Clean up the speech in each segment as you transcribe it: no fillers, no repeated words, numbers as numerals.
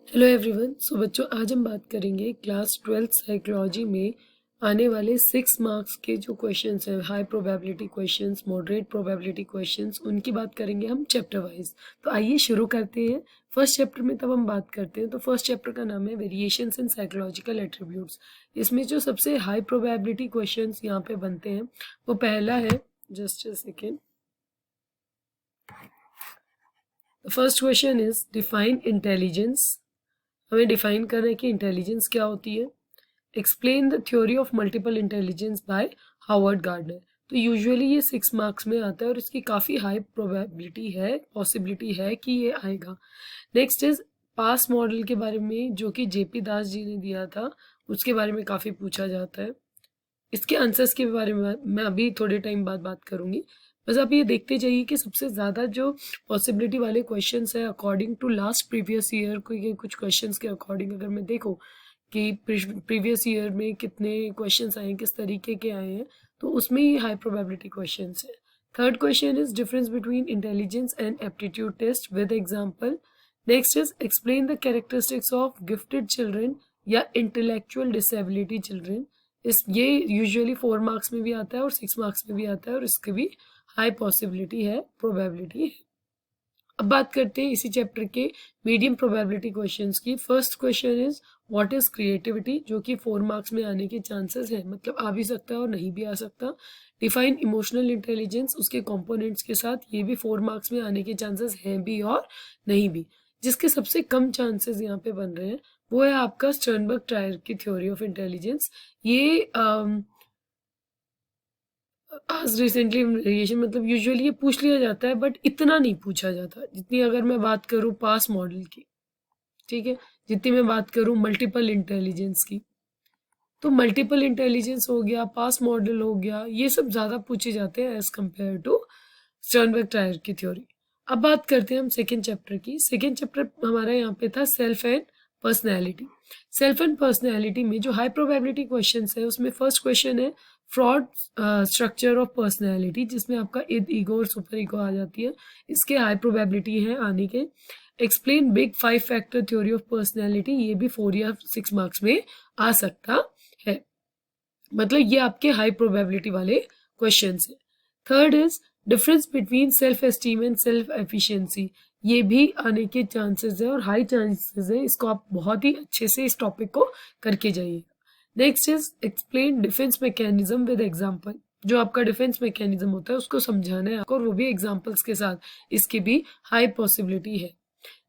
Hello everyone. बच्चों, आज हम बात करेंगे क्लास 12th साइकोलॉजी में आने वाले 6 मार्क्स के जो क्वेश्चंस हैं, high probability questions, moderate probability questions, उनकी बात करेंगे हम चैप्टर वाइज। तो आइए शुरू करते हैं। फर्स्ट चैप्टर में तब हम बात करते हैं। तो फर्स्ट चैप्टर का नाम है वेरिएशंस इन साइकोलॉजिकल एट्रीब्यूट्स। इसमें जो सबसे हाई प्रोबेबिलिटी क्वेश्चंस यहाँ पे बनते हैं वो पहला है, just a second, first question is define intelligence. हमें डिफाइन करना है कि इंटेलिजेंस क्या होती है। Explain the theory of multiple intelligence by Howard Gardner. तो यूजुअली ये 6 मार्क्स में आता है और इसकी काफ़ी हाई प्रोबेबिलिटी है, पॉसिबिलिटी है कि ये आएगा। नेक्स्ट इज पास मॉडल के बारे में, जो कि जेपी दास जी ने दिया था, उसके बारे में काफ़ी पूछा जाता है। इसके आंसर्स के बारे में मैं अभी थोड़े टाइम बाद बात करूंगी। बस आप ये देखते जाइए कि सबसे ज़्यादा जो पॉसिबिलिटी वाले क्वेश्चंस है according to last previous year को, ये कुछ क्वेश्चंस के अकॉर्डिंग अगर मैं देखूं कि प्रीवियस ईयर में कितने क्वेश्चंस आए हैं, किस तरीके के आए हैं, तो उसमें ये हाई प्रोबेबिलिटी क्वेश्चंस है। Third question is difference between intelligence and aptitude test with example. Next is explain the characteristics of gifted children या इंटेलेक्चुअल डिसेबिलिटी चिल्ड्रन। ये यूजुअली 4 मार्क्स में भी आता है और 6 मार्क्स में भी आता है और इसकी भी हाई पॉसिबिलिटी है, प्रोबेबिलिटी है। अब बात करते हैं इसी चैप्टर के मीडियम प्रोबेबिलिटी क्वेश्चंस की। First question is what is creativity, जो कि 4 मार्क्स में आने के चांसेस है, मतलब आ भी सकता है और नहीं भी आ सकता। डिफाइन इमोशनल इंटेलिजेंस, उसके कंपोनेंट्स के साथ, ये भी 4 मार्क्स में आने के चांसेस हैं भी और नहीं भी। जिसके सबसे कम चांसेस यहाँ पे बन रहे हैं वो है आपका स्टर्नबर्ग ट्रायर की थ्योरी ऑफ इंटेलिजेंस। ये आज रिसेंटली वेरिएशन, मतलब यूजुअली ये पूछ लिया जाता है बट इतना नहीं पूछा जाता जितनी अगर मैं बात करूँ पास मॉडल की, ठीक है, जितनी मैं बात करूँ मल्टीपल इंटेलिजेंस की। तो मल्टीपल इंटेलिजेंस हो गया, पास मॉडल हो गया, ये सब ज़्यादा पूछे जाते हैं एज कम्पेयर टू स्टर्नबर्ग ट्रायर की थ्योरी। अब बात करते हैं हम सेकेंड चैप्टर की। सेकेंड चैप्टर हमारा यहाँ पे था self and personality. Self and personality में जो हाई प्रोबेबिलिटी क्वेश्चन है उसमें फर्स्ट क्वेश्चन है फ्रॉड स्ट्रक्चर ऑफ पर्सनैलिटी, जिसमें आपका ईगो और सुपर ईगो आ जाती है। इसके हाई प्रोबेबिलिटी है आने के। Explain big 5 factor theory of personality, ये भी 4 या 6 मार्क्स में आ सकता है, मतलब ये आपके हाई प्रोबेबिलिटी वाले क्वेश्चंस हैं। Third is difference between self esteem and self efficiency, ये भी आने के चांसेस है और हाई चांसेस है। इसको आप बहुत ही अच्छे से इस टॉपिक को करके जाइए। Next is explain defence mechanism with example, जो आपका डिफेंस मैकेनिज्म होता है उसको समझाना है आपको, और वो भी एग्जांपल्स के साथ। इसकी भी हाई पॉसिबिलिटी है।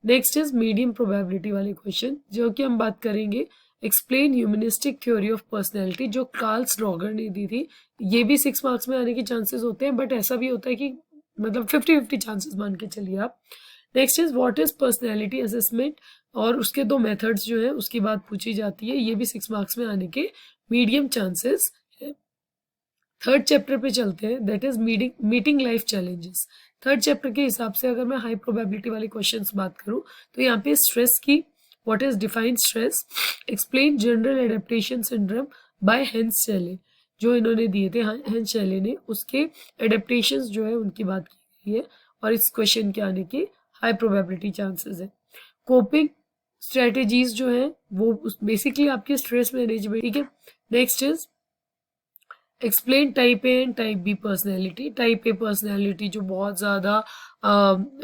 नेक्स्ट इज मीडियम प्रोबेबिलिटी वाले क्वेश्चन, जो कि हम बात करेंगे explain humanistic theory of personality, जो कार्ल रॉगर ने दी थी। ये भी 6 मार्क्स में आने के चांसेस होते हैं, बट ऐसा भी होता है कि मतलब 50-50 चांसेस मान के चलिए आप। Next is what is personality assessment, और उसके 2 मेथड्स जो है उसकी बात पूछी जाती है। ये भी 6 मार्क्स में आने के मीडियम चांसेस है। थर्ड चैप्टर पे चलते हैं, that is meeting life challenges. Third chapter के हिसाब से अगर मैं हाई प्रोबेबिलिटी वाले क्वेश्चंस बात करूं तो यहाँ पे स्ट्रेस की, what is defined stress, explain general adaptation syndrome by Hans Selye, जो इन्होंने दिए थे हेंस शेले ने, उसके एडेप्टेशंस जो है उनकी बात की गई है और इस क्वेश्चन के आने के हाई प्रोबेबिलिटी चांसेस है। कोपिंग स्ट्रेटेजीज जो है वो बेसिकली आपके स्ट्रेस मैनेजमेंट, ठीक है। Next is explain type A and type B personality. Type A personality जो बहुत ज़्यादा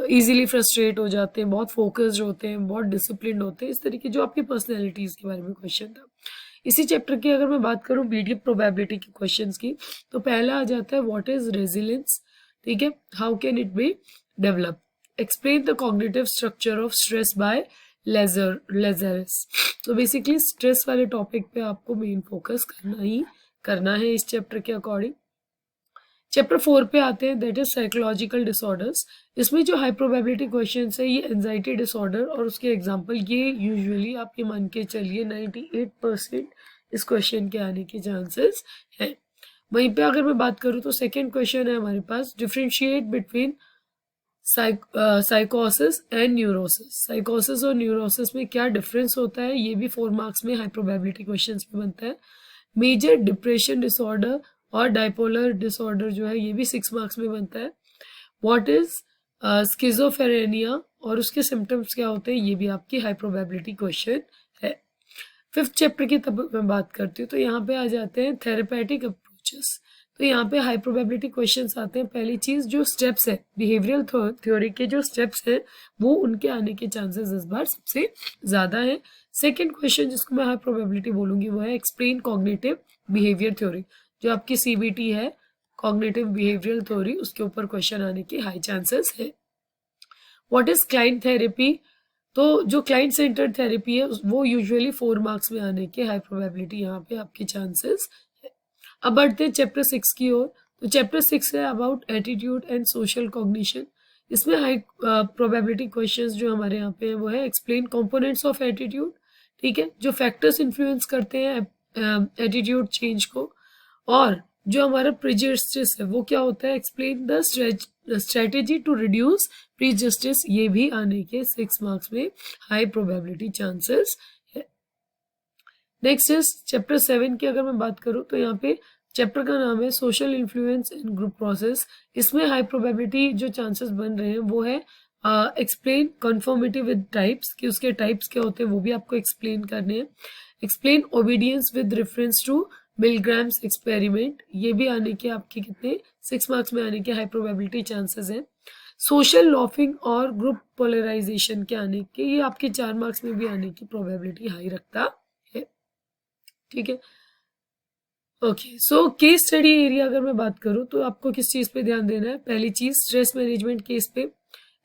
इजीली फ्रस्ट्रेट हो जाते हैं, बहुत फोकस्ड होते हैं, बहुत डिसिप्लिन होते हैं, इस तरीके जो आपकी पर्सनैलिटीज़ के बारे में क्वेश्चन था। इसी चैप्टर की अगर मैं बात करूँ मीडियम प्रोबेबिलिटी के क्वेश्चंस की, तो पहला आ जाता है व्हाट इज रेजिलियंस, ठीक है, how can it be develop. Explain the cognitive structure of stress by Lazarus. तो बेसिकली स्ट्रेस वाले टॉपिक पे आपको मेन फोकस करना है इस चैप्टर के अकॉर्डिंग। चैप्टर 4 पे आते हैं, दैट इज साइकोलॉजिकल डिसऑर्डर्स। इसमें जो हाई प्रोबेबिलिटी क्वेश्चन है ये एंजाइटी डिसऑर्डर और उसके एग्जांपल, ये यूजुअली आप ये मान के चलिए 98% इस क्वेश्चन के आने के चांसेस हैं। वहीं पे अगर मैं बात करूँ तो सेकेंड क्वेश्चन है हमारे पास, डिफ्रेंशिएट बिटवीन साइकोसिस एंड न्यूरोसिस। साइकोसिस और न्यूरोसिस में क्या डिफरेंस होता है, ये भी 4 मार्क्स में हाई प्रोबेबिलिटी क्वेश्चंस में बनता है। मेजर डिप्रेशन डिसऑर्डर और डाइपोलर डिसऑर्डर जो है ये भी 6 मार्क्स में बनता है। व्हाट इज स्किज़ोफ्रेनिया और उसके सिम्टम्स क्या होते हैं, ये भी आपकी हाई प्रोबेबिलिटी क्वेश्चन है। 5th चैप्टर की तब मैं बात करती हूँ तो यहाँ पे आ जाते हैं थेरेपेटिक अप्रोचेस। तो यहाँ पे हाई प्रोबेबिलिटी क्वेश्चंस आते हैं। पहली चीज जो स्टेप्स है बिहेवियरल थ्योरी के जो स्टेप्स हैं वो उनके आने के चांसेस इस बार सबसे ज्यादा है। सेकेंड क्वेश्चन जिसको मैं हाई प्रोबेबिलिटी बोलूंगी वो है एक्सप्लेन कॉग्निटिव बिहेवियर थ्योरी, जो आपकी सीबीटी है कॉग्निटिव बिहेवियरल थ्योरी, उसके ऊपर क्वेश्चन आने के हाई चांसेस है। व्हाट इज क्लाइंट थेरेपी, तो जो क्लाइंट सेंटर्ड थेरेपी है वो यूजुअली 4 मार्क्स में आने के हाई प्रोबेबिलिटी यहाँ पे आपके चांसेस है। अब बढ़ते हैं चैप्टर 6 की ओर। तो चैप्टर 6 है about attitude and social cognition. इसमें हाई प्रोबेबिलिटी क्वेश्चंस जो हमारे यहाँ पे है वो है एक्सप्लेन कंपोनेंट्स ऑफ एटीट्यूड, ठीक है, जो फैक्टर्स इन्फ्लुएंस करते हैं एटीट्यूड चेंज को, और जो हमारा प्रेजुडिस है वो क्या होता है, explain the strategy to reduce prejudice, ये भी आने के 6 मार्क्स में हाई प्रोबेबिलिटी चांसेस है। नेक्स्ट इज चैप्टर 7 की अगर मैं बात करूं तो यहाँ पे चैप्टर का नाम है सोशल इन्फ्लुएंस इन ग्रुप प्रोसेस। इसमें हाई प्रोबेबिलिटी जो चांसेस बन रहे हैं वो है एक्सप्लेन कन्फर्मिटी विद टाइप्स, कि उसके टाइप्स क्या होते हैं वो भी आपको एक्सप्लेन करने हैं। Explain obedience with reference to Milgram's experiment, ये भी आने के आपके कितने 6 मार्क्स में आने के हाई प्रोबेबिलिटी चांसेस हैं। सोशल लॉफिंग और ग्रुप पोलराइजेशन के आने के, ये आपके 4 मार्क्स में भी आने की प्रोबेबिलिटी हाई रखता है, ठीक है। Okay, so case study area अगर मैं बात करूं तो आपको किस चीज पे ध्यान देना है, पहली चीज स्ट्रेस मैनेजमेंट केस पे,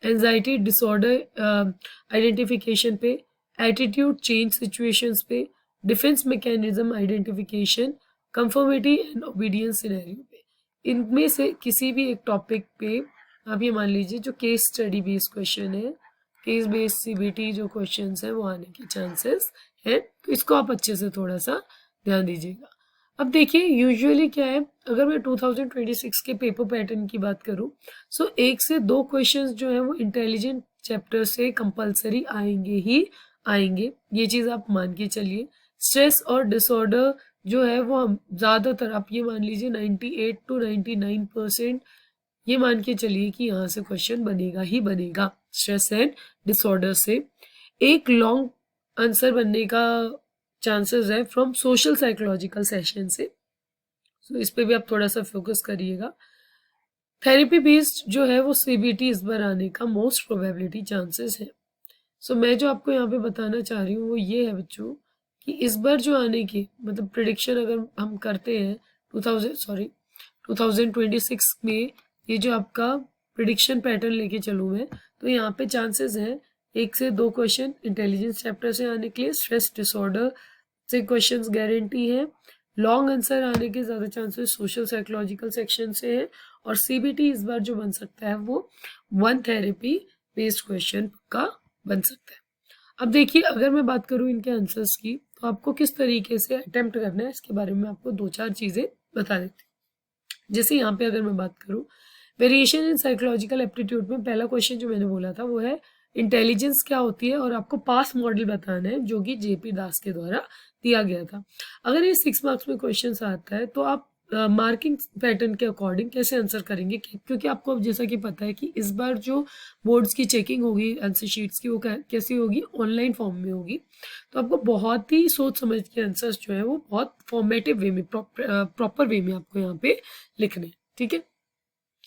एंजाइटी डिसऑर्डर आइडेंटिफिकेशन पे, एटीट्यूड चेंज सिचुएशंस पे, defence mechanism identification, conformity and obedience scenario पे। इनमें से किसी भी एक टॉपिक पे आप ये मान लीजिए जो केस स्टडी बेस्ड क्वेश्चन है, केस बेस्ड सीबीटी जो क्वेश्चंस हैं वो आने के चांसेस हैं, तो इसको आप अच्छे से थोड़ा सा ध्यान दीजिएगा। अब देखिए यूजुअली क्या है, अगर मैं 2026 के पेपर पैटर्न की बात करूं सो 1 से 2 क्वेश्चंस जो है वो इंटेलिजेंट चैप्टर से कंपलसरी आएंगे ही आएंगे, ये चीज आप मान के चलिए। स्ट्रेस और डिसऑर्डर जो है वो ज्यादातर आप ये मान लीजिए 98 to 99% ये मान के चलिए कि यहाँ से क्वेश्चन बनेगा ही बनेगा स्ट्रेस एंड डिसऑर्डर से। एक लॉन्ग आंसर बनने का चांसेस है फ्रॉम सोशल साइकोलॉजिकल सेशन से, तो इस पे भी आप थोड़ा सा फोकस करिएगा। थेरेपी बेस्ड जो है वो सीबीटी इस बार आने का मोस्ट प्रोबेबिलिटी चांसेस है। सो मैं जो आपको यहाँ पे बताना चाह रही हूँ वो ये है बच्चों कि इस बार जो आने की मतलब प्रिडिक्शन अगर हम करते हैं 2026 में, ये जो आपका प्रिडिक्शन पैटर्न लेके चलूँ मैं, तो यहाँ पे चांसेस हैं 1 से 2 क्वेश्चन इंटेलिजेंस चैप्टर से आने के लिए, स्ट्रेस डिसऑर्डर से क्वेश्चंस गारंटी है, लॉन्ग आंसर आने के ज़्यादा चांसेस सोशल साइकोलॉजिकल सेक्शन से है, और सीबीटी इस बार जो बन सकता है वो 1 थेरेपी बेस्ड क्वेश्चन का बन सकता है। अब देखिए अगर मैं बात करूं इनके आंसर्स की तो आपको किस तरीके से अटेम्प्ट करना है इसके बारे में आपको 2-4 चीज़ें बता देती हूँ। जैसे यहाँ पे अगर मैं बात करूँ वेरिएशन इन साइकोलॉजिकल एप्टीट्यूड में पहला क्वेश्चन जो मैंने बोला था वो है इंटेलिजेंस क्या होती है, और आपको पास मॉडल बताना है जो कि जेपी दास के द्वारा दिया गया था। अगर ये 6 मार्क्स में क्वेश्चन आता है तो आप मार्किंग पैटर्न के अकॉर्डिंग कैसे आंसर करेंगे, क्योंकि आपको अब जैसा कि पता है कि इस बार जो बोर्ड्स की चेकिंग होगी आंसर शीट्स की वो कैसी होगी, ऑनलाइन फॉर्म में होगी, तो आपको बहुत ही सोच समझ के आंसर्स जो है वो बहुत फॉर्मेटिव वे में प्रॉपर वे में आपको यहाँ पे लिखने, ठीक है।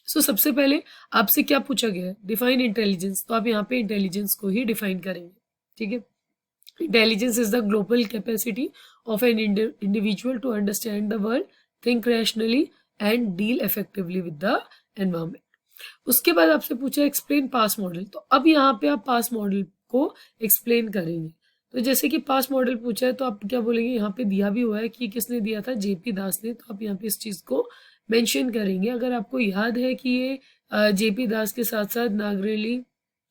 सो सबसे पहले आपसे क्या पूछा गया है, डिफाइन इंटेलिजेंस, तो आप यहाँ पे इंटेलिजेंस को ही डिफाइन करेंगे, ठीक है। Intelligence is the global capacity of an individual to understand the world, think rationally and deal effectively with the environment. उसके बाद आपसे पूछा एक्सप्लेन पास मॉडल, तो अब यहाँ पे आप पास मॉडल को एक्सप्लेन करेंगे। तो जैसे कि पास मॉडल पूछा है तो आप क्या बोलेंगे, यहाँ पे दिया भी हुआ है कि किसने दिया था, जेपी दास ने, तो आप यहाँ पे इस चीज को मेंशन करेंगे। अगर आपको याद है कि ये जेपी दास के साथ साथ नागरेली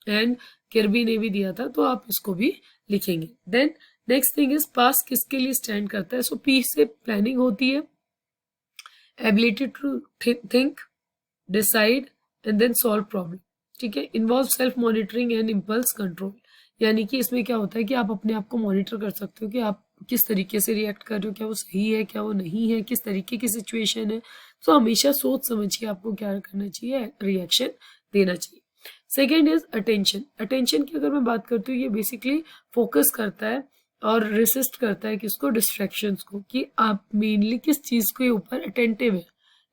एंड किर्बी ने भी दिया था तो आप इसको भी लिखेंगे। Then next thing is PASS किसके लिए स्टैंड करता है, सो पी से प्लानिंग होती है, ability to think, decide and then solve problem, ठीक है। Involve self monitoring and impulse control, यानी कि इसमें क्या होता है कि आप अपने आप को मॉनिटर कर सकते हो कि आप किस तरीके से रिएक्ट कर रहे हो, क्या वो सही है क्या वो नहीं है, किस तरीके की सिचुएशन है। तो हमेशा सोच समझ के आपको क्या करना चाहिए, रिएक्शन देना चाहिए। Second is attention. अटेंशन की अगर मैं बात करती हूँ, ये बेसिकली फोकस करता है और रेसिस्ट करता है किसको, डिस्ट्रैक्शंस को, कि आप मेनली किस चीज के ऊपर अटेंटिव है,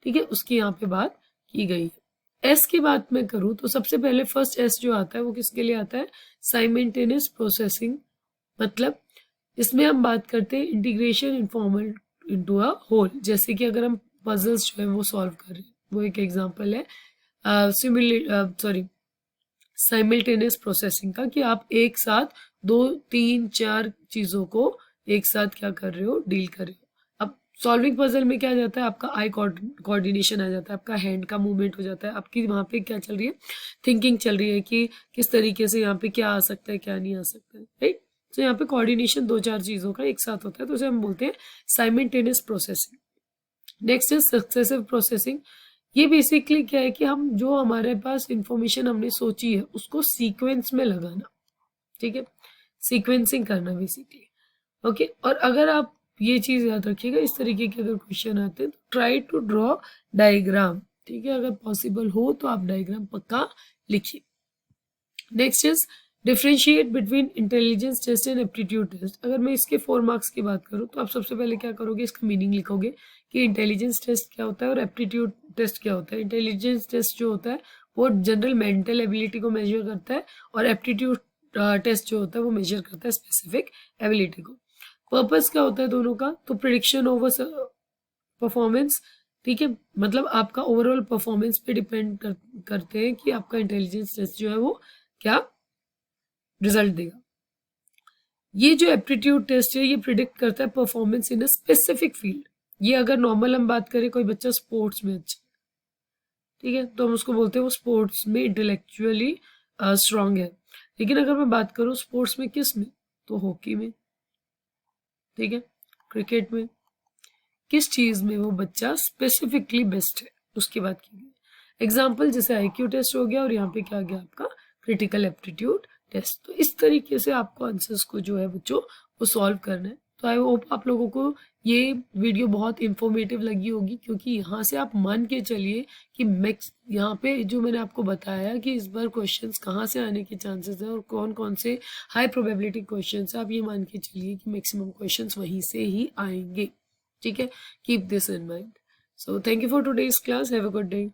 ठीक है, उसकी यहाँ पे बात की गई है। एस की बात मैं करूँ तो सबसे पहले फर्स्ट एस जो आता है वो किसके लिए आता है, साइमल्टेनियस प्रोसेसिंग। मतलब इसमें हम बात करते हैं integration information into a whole. जैसे कि अगर हम पजल्स जो है वो सॉल्व कर रहे हैं, वो एक एग्जांपल है साइमल्टेनियस प्रोसेसिंग का, कि आप एक साथ 2 3 4 चीजों को एक साथ क्या कर रहे हो, डील कर रहे हो। अब सॉल्विंग पजल में क्या आ जाता है, आपका आई कोऑर्डिनेशन आ जाता है, आपका हैंड का मूवमेंट हो जाता है, आपकी वहां पे क्या चल रही है, थिंकिंग चल रही है कि किस तरीके से यहाँ पे क्या आ सकता है, क्या नहीं आ सकता है, राइट। तो यहाँ पे कोऑर्डिनेशन 2 4 चीजों का एक साथ होता है, तो उसे हम बोलते हैं simultaneous processing. Next is successive processing. ये बेसिकली क्या है कि हम जो हमारे पास इंफॉर्मेशन हमने सोची है उसको सीक्वेंस में लगाना, ठीक है, सीक्वेंसिंग करना बेसिकली। ओके, और अगर आप ये चीज याद रखिएगा, इस तरीके के अगर क्वेश्चन आते हैं तो ट्राई टू ड्रॉ डायग्राम, ठीक है, अगर पॉसिबल हो तो आप डायग्राम पक्का लिखिए। Next is differentiate between intelligence test and aptitude test. अगर मैं इसके 4 मार्क्स की बात करूँ तो आप सबसे पहले क्या करोगे, इसका मीनिंग लिखोगे कि इंटेलिजेंस टेस्ट क्या होता है और एप्टीट्यूड टेस्ट क्या होता है। इंटेलिजेंस टेस्ट जो होता है वो जनरल मेंटल एबिलिटी को मेजर करता है, और एप्टीट्यूड टेस्ट जो होता है वो मेजर करता है स्पेसिफिक एबिलिटी को। पर्पस क्या होता है दोनों का, तो प्रिडिक्शन ओवर परफॉर्मेंस, ठीक है, मतलब आपका ओवरऑल परफॉर्मेंस पे डिपेंड करते हैं कि आपका इंटेलिजेंस टेस्ट जो है वो क्या रिजल्ट देगा। ये जो एप्टीट्यूड टेस्ट है ये प्रिडिक्ट करता है performance in a specific field. ये अगर नॉर्मल हम बात करें, कोई बच्चा स्पोर्ट्स में अच्छा, ठीक है, तो हम उसको बोलते हैं वो स्पोर्ट्स में इंटेलेक्चुअली स्ट्रांग है। लेकिन अगर मैं बात करूँ स्पोर्ट्स में, किस में, तो हॉकी में, ठीक है, क्रिकेट में, किस चीज में वो बच्चा स्पेसिफिकली बेस्ट है, उसकी बात की गई। एग्जाम्पल जैसे आईक्यू टेस्ट हो गया, और यहाँ पे क्या आ गया आपका क्रिटिकल एप्टीट्यूड टेस्ट। तो इस तरीके से आपको आंसर्स को जो है बच्चों वो सॉल्व करना है। तो आई होप आप लोगों को ये वीडियो बहुत इंफॉर्मेटिव लगी होगी, क्योंकि यहाँ से आप मान के चलिए कि मैक्स यहाँ पे जो मैंने आपको बताया कि इस बार क्वेश्चंस कहाँ से आने के चांसेस हैं और कौन कौन से हाई प्रोबेबिलिटी क्वेश्चंस है, आप ये मान के चलिए कि मैक्सिमम क्वेश्चंस वहीं से ही आएंगे, ठीक है, keep this in mind. So thank you for today's class, have a good day.